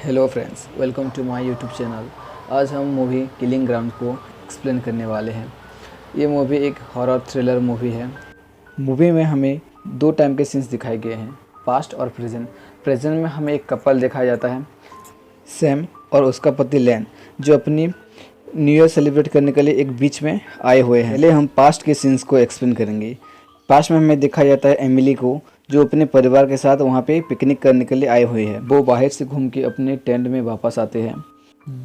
Hello friends, welcome to my YouTube channel. आज हम movie killing ground को explain करने वाले हैं। ये मूवी एक हॉरर थ्रिलर मूवी है। मूवी में हमें दो टाइम के सीन्स दिखाए गए हैं, पास्ट और प्रेजेंट। प्रेजेंट में हमें एक कपल दिखाया जाता है, सैम और उसका पति लैन, जो अपनी न्यू ईयर सेलिब्रेट करने के लिए एक बीच में आए हुए हैं। पहले हम पास्ट के सीन्स को एक्सप्लेन करेंगे। पास्ट में हमें दिखाया जाता है एमिली को, जो अपने परिवार के साथ वहाँ पे पिकनिक करने के लिए आए हुए हैं। वो बाहर से घूम के अपने टेंट में वापस आते हैं,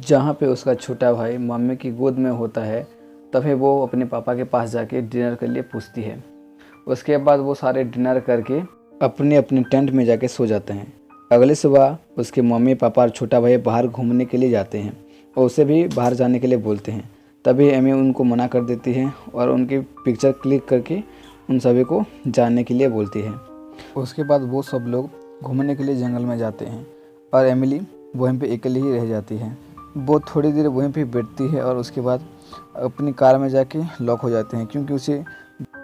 जहाँ पे उसका छोटा भाई मम्मी की गोद में होता है। तभी वो अपने पापा के पास जाके डिनर के लिए पूछती है। उसके बाद वो सारे डिनर करके अपने अपने टेंट में जाके सो जाते हैं। अगले सुबह उसके मम्मी पापा और छोटा भाई बाहर घूमने के लिए जाते हैं और उसे भी बाहर जाने के लिए बोलते हैं। तभी एमी उनको मना कर देती है और उनकी पिक्चर क्लिक करके उन सभी को जाने के लिए बोलती है। उसके बाद वो सब लोग घूमने के लिए जंगल में जाते हैं और एमिली वहीं पे अकेली ही रह जाती है। वो थोड़ी देर वहीं पे बैठती है और उसके बाद अपनी कार में जाके लॉक हो जाते हैं, क्योंकि उसे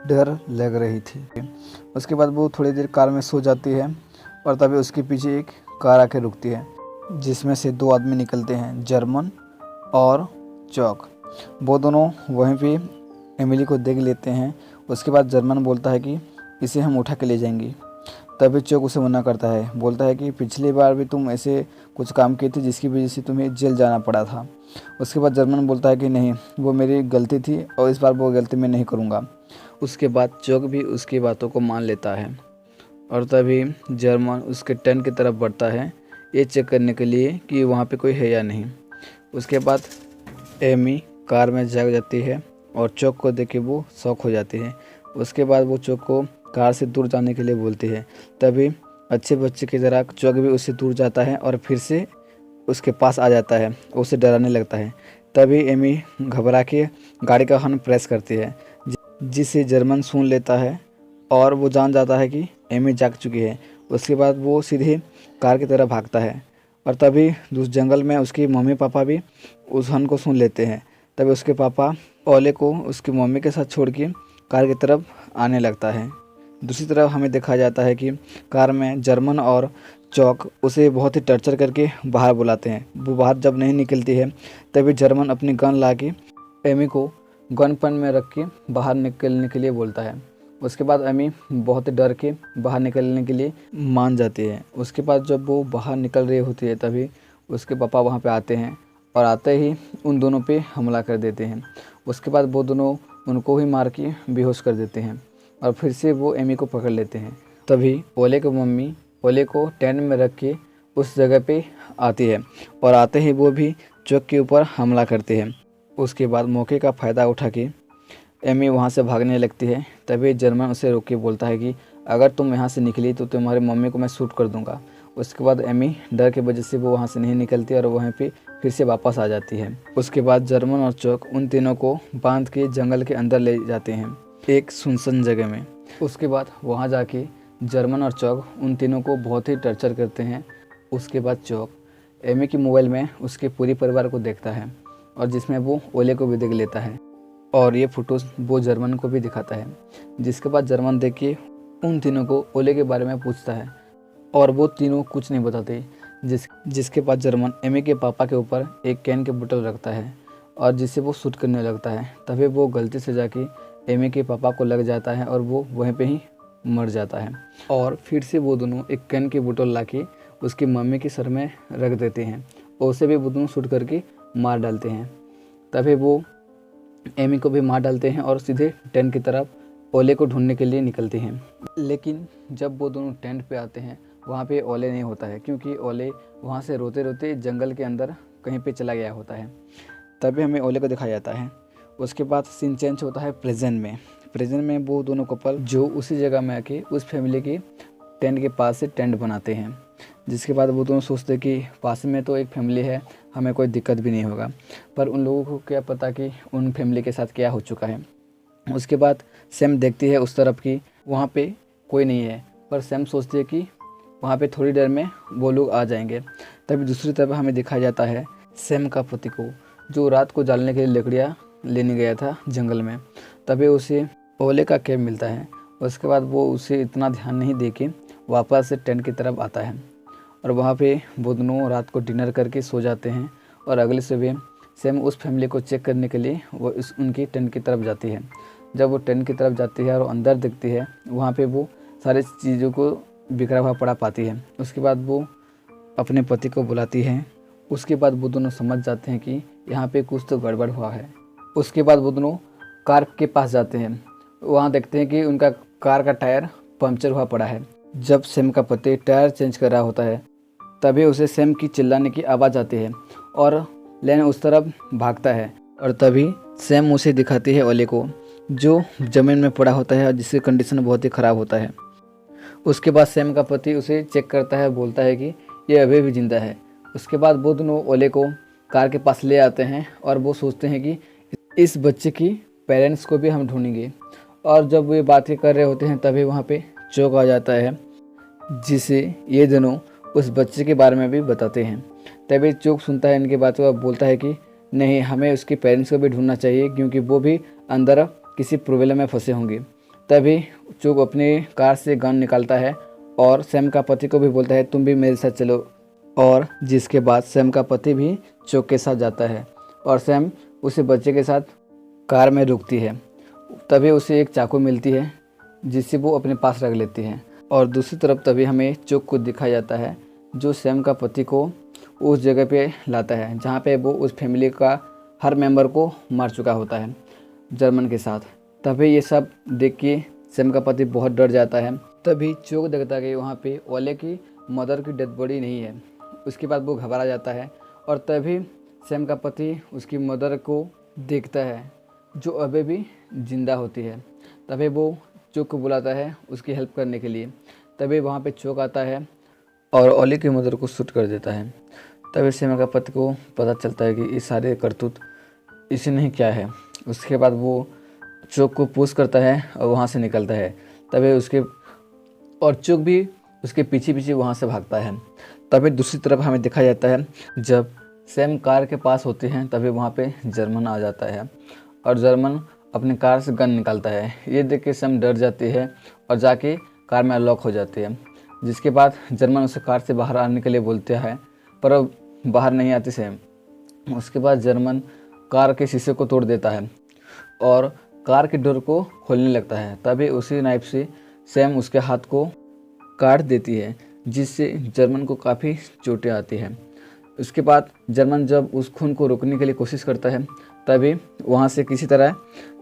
डर लग रही थी। उसके बाद वो थोड़ी देर कार में सो जाती है और तभी उसके पीछे एक कार आके रुकती है, जिसमें से दो आदमी निकलते हैं, जर्मन और चौक। वो दोनों वहीं पे एमिली को देख लेते हैं। उसके बाद जर्मन बोलता है कि इसे हम उठा के ले जाएंगे। तभी चौक उसे मना करता है, बोलता है कि पिछली बार भी तुम ऐसे कुछ काम किए थे जिसकी वजह से तुम्हें जेल जाना पड़ा था। उसके बाद जर्मन बोलता है कि नहीं, वो मेरी गलती थी और इस बार वो गलती मैं नहीं करूँगा। उसके बाद चौक भी उसकी बातों को मान लेता है और तभी जर्मन उसके टेंट की तरफ बढ़ता है, ये चेक करने के लिए कि वहाँ पे कोई है या नहीं। उसके बाद एमी कार में जाग जाती है और चौक को देख के वो शॉक हो जाती है। उसके बाद वो चौक को कार से दूर जाने के लिए बोलती है। तभी अच्छे बच्चे की तरह चौक भी उससे दूर जाता है और फिर से उसके पास आ जाता है, उसे डराने लगता है। तभी एमी घबरा के गाड़ी का हॉर्न प्रेस करती है, जिसे जर्मन सुन लेता है और वो जान जाता है कि एमी जाग चुकी है। उसके बाद वो सीधे कार की तरफ भागता है और तभी उस जंगल में उसकी मम्मी पापा भी उस हॉर्न को सुन लेते हैं। तभी उसके पापा ओले को उसकी मम्मी के साथ छोड़ के कार की तरफ आने लगता है। दूसरी तरफ हमें देखा जाता है कि कार में जर्मन और चौक उसे बहुत ही टर्चर करके बाहर बुलाते हैं। वो बाहर जब नहीं निकलती है तभी जर्मन अपनी गन ला के एमी को गन पन में रख के बाहर निकलने के लिए बोलता है। उसके बाद एमी बहुत डर के बाहर निकलने के लिए मान जाती है। उसके बाद जब वो बाहर निकल रही होती है तभी उसके पापा वहाँ पे आते हैं और आते ही उन दोनों पे हमला कर देते हैं। उसके बाद वो दोनों उनको ही मार के बेहोश कर देते हैं और फिर से वो एमी को पकड़ लेते हैं। तभी ओले की मम्मी ओले को टेंट में रख के उस जगह पे आती है और आते ही वो भी चौक के ऊपर हमला करते हैं। उसके बाद मौके का फ़ायदा उठा के एमी वहाँ से भागने लगती है। तभी जर्मन उसे रोक के बोलता है कि अगर तुम यहाँ से निकली तो तुम्हारी मम्मी को मैं शूट कर दूँगा। उसके बाद एमी डर की वजह से वो वहाँ से नहीं निकलती और वहाँ पे फिर से वापस आ जाती है। उसके बाद जर्मन और चौक उन तीनों को बांध के जंगल के अंदर ले जाते हैं, एक सुनसान जगह में। उसके बाद वहाँ जाके जर्मन और चौक उन तीनों को बहुत ही टर्चर करते हैं। उसके बाद चौक एमी की मोबाइल में उसके पूरे परिवार को देखता है और जिसमें वो ओले को भी देख लेता है और ये फ़ोटोज़ वो जर्मन को भी दिखाता है। जिसके बाद जर्मन देख के उन तीनों को ओले के बारे में पूछता है और वो तीनों कुछ नहीं बताते। जिसके बाद जर्मन एमी के पापा के ऊपर एक कैन के बोतल रखता है और जिससे वो शूट करने लगता है। तभी वो गलती से जाके एमी के पापा को लग जाता है और वो वहीं पे ही मर जाता है। और फिर से वो दोनों एक कैन की बोतल लाके उसकी मम्मी के सर में रख देते हैं और उसे भी वो दोनों शूट करके मार डालते हैं। तभी वो एमी को भी मार डालते हैं और सीधे टेंट की तरफ ओले को ढूंढने के लिए निकलते हैं। लेकिन जब वो दोनों टेंट पे आते हैं वहाँ पे ओले नहीं होता है, क्योंकि ओले वहाँ से रोते रोते जंगल के अंदर कहीं पे चला गया होता है। तभी हमें ओले को दिखाया जाता है। उसके बाद सीन चेंज होता है प्रेजेंट में वो दोनों कपल जो उसी जगह में आके उस फैमिली के टेंट के पास से टेंट बनाते हैं। जिसके बाद वो दोनों सोचते कि पास में तो एक फैमिली है, हमें कोई दिक्कत भी नहीं होगा। पर उन लोगों को क्या पता कि उन फैमिली के साथ क्या हो चुका है। उसके बाद सैम देखती है उस तरफ की वहाँ पे कोई नहीं है, पर सैम सोचती है कि वहाँ पे थोड़ी देर में वो लोग आ जाएंगे। तभी दूसरी तरफ हमें दिखाया जाता है सैम का पति को, जो रात को जलने के लिए लकड़ियाँ लेने गया था जंगल में। तभी उसे ओले का कैब मिलता है। उसके बाद वो उसे इतना ध्यान नहीं दे के वापस से टेंट की तरफ आता है और वहाँ पे वो दोनों रात को डिनर करके सो जाते हैं। और अगले सुबह सैम उस फैमिली को चेक करने के लिए वो उनकी टेंट की तरफ जाती है। जब वो टेंट की तरफ जाती है और अंदर देखती है, वहाँ पे वो सारी चीज़ों को बिखरा हुआ पड़ा पाती है। उसके बाद वो अपने पति को बुलाती है। उसके बाद वो दोनों समझ जाते हैं कि यहाँ पे कुछ तो गड़बड़ हुआ है। उसके बाद वो दोनों कार के पास जाते हैं। वहाँ देखते हैं कि उनका कार का टायर पंक्चर हुआ पड़ा है। जब सैम का पति टायर चेंज कर रहा होता है, तभी उसे सैम की चिल्लाने की आवाज़ आती है और लेन उस तरफ भागता है। और तभी सैम उसे दिखाती है ओले को, जो ज़मीन में पड़ा होता है और जिसकी कंडीशन बहुत ही ख़राब होता है। उसके बाद सैम का पति उसे चेक करता है, बोलता है कि ये अभी भी ज़िंदा है। उसके बाद वो दोनों ओले को कार के पास ले आते हैं और वो सोचते हैं कि इस बच्चे की पेरेंट्स को भी हम ढूंढेंगे। और जब वो ये बातें कर रहे होते हैं, तभी वहाँ पे चौक आ जाता है, जिसे ये दोनों उस बच्चे के बारे में भी बताते हैं। तभी चौक सुनता है इनकी बातों और बोलता है कि नहीं, हमें उसके पेरेंट्स को भी ढूंढना चाहिए, क्योंकि वो भी अंदर किसी प्रॉब्लम में फंसे होंगे। तभी चौक अपनी कार से गन निकालता है और सैम का पति को भी बोलता है तुम भी मेरे साथ चलो। और जिसके बाद सैम का पति भी चौक के साथ जाता है और सैम उसे बच्चे के साथ कार में रुकती है। तभी उसे एक चाकू मिलती है, जिसे वो अपने पास रख लेती है। और दूसरी तरफ तभी हमें चौक को दिखाया जाता है, जो सैम का पति को उस जगह पे लाता है जहाँ पे वो उस फैमिली का हर मेंबर को मार चुका होता है जर्मन के साथ। तभी ये सब देख के सैम का पति बहुत डर जाता है। तभी चौक देखता है कि वहाँ पे ओले की मदर की डेड बॉडी नहीं है। उसके बाद वो घबरा जाता है और तभी सैम का पति उसकी मदर को देखता है, जो अभी भी ज़िंदा होती है। तभी वो चौक को बुलाता है उसकी हेल्प करने के लिए। तभी वहाँ पे चौक आता है और ओले की मदर को शूट कर देता है। तभी सैम का पति को पता चलता है कि ये सारे करतूत इसी नहीं क्या है। उसके बाद वो चौक को पुश करता है और वहाँ से निकलता है। तभी चौक भी उसके पीछे पीछे वहाँ से भागता है। तभी दूसरी तरफ हमें दिखाया जाता है, जब सैम कार के पास होते हैं तभी वहाँ पे जर्मन आ जाता है और जर्मन अपनी कार से गन निकालता है। ये देख के सैम डर जाती है और जाके कार में अनलॉक हो जाती है। जिसके बाद जर्मन उसे कार से बाहर आने के लिए बोलता है, पर अब बाहर नहीं आती सैम। उसके बाद जर्मन कार के शीशे को तोड़ देता है और कार के डोर को खोलने लगता है। तभी उसी नाइफ से सैम उसके हाथ को काट देती है, जिससे जर्मन को काफ़ी चोटें आती हैं। उसके बाद जर्मन जब उस खून को रोकने के लिए कोशिश करता है, तभी वहाँ से किसी तरह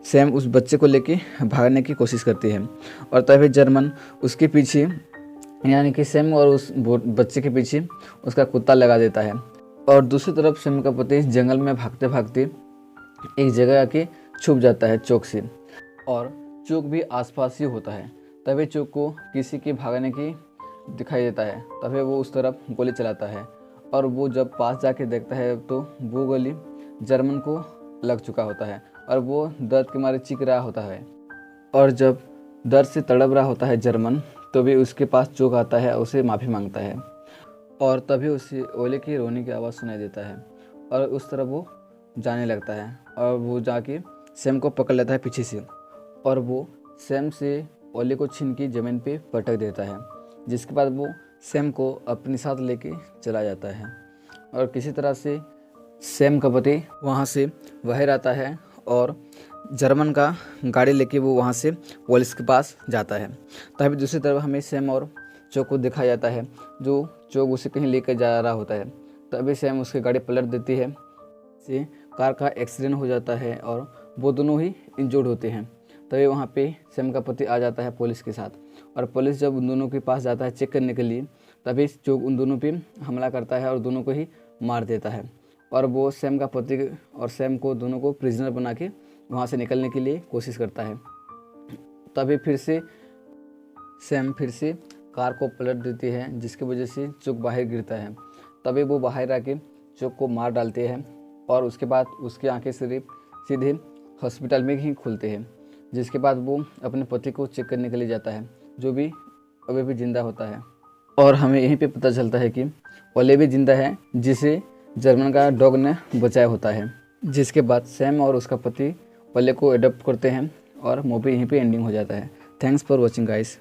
सैम उस बच्चे को लेके भागने की कोशिश करती है। और तभी जर्मन उसके पीछे, यानी कि सैम और उस बच्चे के पीछे उसका कुत्ता लगा देता है। और दूसरी तरफ सैम का पति जंगल में भागते भागते एक जगह आके छुप जाता है चौक से, और चौक भी आसपास ही होता है। तभी चौक को किसी के भागने की दिखाई देता है। तभी वो उस तरफ गोली चलाता है और वो जब पास जाके देखता है तो वो गोली जर्मन को लग चुका होता है और वो दर्द के मारे चीख रहा होता है। और जब दर्द से तड़प रहा होता है जर्मन, तो भी उसके पास चौक आता है, उसे माफ़ी मांगता है और तभी उसे ओले की रोने की आवाज़ सुनाई देता है और उस तरफ वो जाने लगता है। और वो जाके सैम को पकड़ लेता है पीछे से और वो सैम से ओले को छीन के ज़मीन पे पटक देता है। जिसके बाद वो सैम को अपने साथ लेके चला जाता है और किसी तरह से सैम का पति वहाँ से बाहर आता है और जर्मन का गाड़ी लेके वो वहाँ से पुलिस के पास जाता है। तभी दूसरी तरफ हमें सैम और चौक को दिखाया जाता है, जो चौक उसे कहीं लेकर जा रहा होता है। तभी सैम उसकी गाड़ी पलट देती है, से कार का एक्सीडेंट हो जाता है और वो दोनों ही इंजर्ड होते हैं। तभी वहाँ पे सैम का पति आ जाता है पुलिस के साथ और पुलिस जब उन दोनों के पास जाता है चेक करने के लिए, तभी चौक उन दोनों पे हमला करता है और दोनों को ही मार देता है। और वो सैम का पति और सैम को दोनों को प्रिजनर बना के वहाँ से निकलने के लिए कोशिश करता है। तभी फिर से सैम फिर से कार को पलट देती है, जिसकी वजह से चौक बाहर गिरता है। तभी वो बाहर आके चौक को मार डालते हैं और उसके बाद उसकी आंखें सिर्फ सीधे हॉस्पिटल में ही खुलते हैं। जिसके बाद वो अपने पति को चेक करने के लिए जाता है, जो भी अभी भी ज़िंदा होता है। और हमें यहीं पे पता चलता है कि ओले भी ज़िंदा है, जिसे जर्मन का डॉग ने बचाया होता है। जिसके बाद सैम और उसका पति ओले को एडॉप्ट करते हैं और मूवी यहीं पे एंडिंग हो जाता है। Thanks for watching guys.